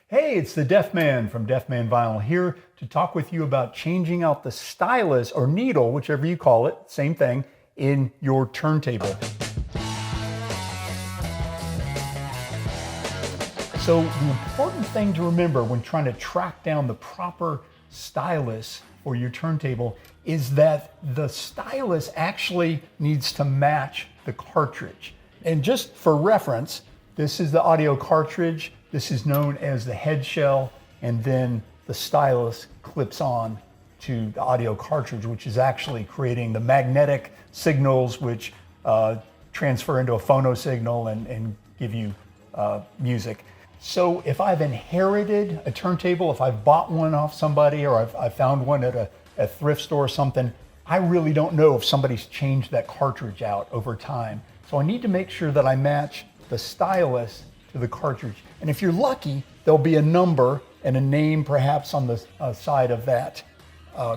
Hey, it's the Deaf Man from Deaf Man Vinyl here to talk with you about changing out the stylus or needle, whichever you call it, same thing, in your turntable. So the important thing to remember when trying to track down the proper stylus for your turntable is that the stylus actually needs to match the cartridge. And just for reference, this is the audio cartridge. This is known as the head shell, and then the stylus clips on to the audio cartridge, which is actually creating the magnetic signals which transfer into a phono signal and give you music. So if I've inherited a turntable, if I've bought one off somebody or I've found one at a thrift store or something, I really don't know if somebody's changed that cartridge out over time. So I need to make sure that I match the stylus to the cartridge. And if you're lucky, there'll be a number and a name perhaps on the side of that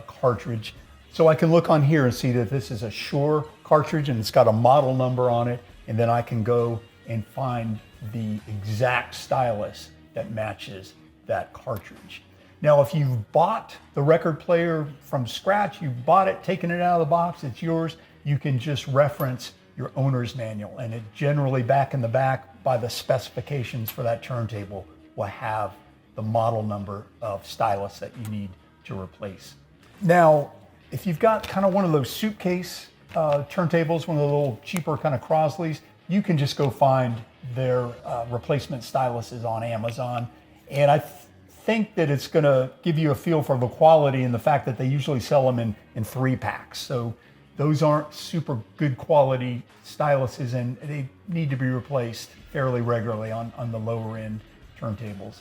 cartridge. So I can look on here and see that this is a Shure cartridge and it's got a model number on it. And then I can go and find the exact stylus that matches that cartridge. Now, if you've bought the record player from scratch, you bought it, taken it out of the box, it's yours, you can just reference your owner's manual, and it generally back in the back by the specifications for that turntable will have the model number of stylus that you need to replace. Now, if you've got kind of one of those suitcase turntables, one of the little cheaper kind of Crosleys, you can just go find their replacement styluses on Amazon. And I think that it's gonna give you a feel for the quality and the fact that they usually sell them in 3-packs. So those aren't super good quality styluses and they need to be replaced fairly regularly on the lower end turntables.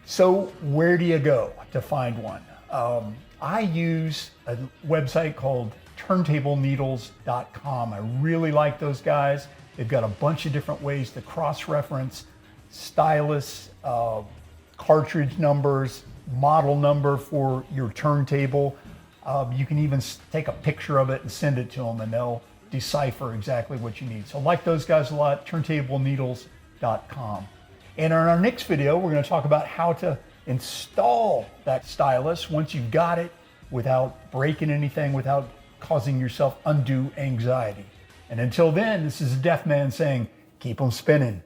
So where do you go to find one? I use a website called turntableneedles.com. I really like those guys. They've got a bunch of different ways to cross-reference stylus, cartridge numbers, model number for your turntable. You can even take a picture of it and send it to them and they'll decipher exactly what you need. So I like those guys a lot, turntableneedles.com. And in our next video, we're going to talk about how to install that stylus once you've got it without breaking anything, without causing yourself undue anxiety. And until then, this is a Deaf Man saying, keep them spinning.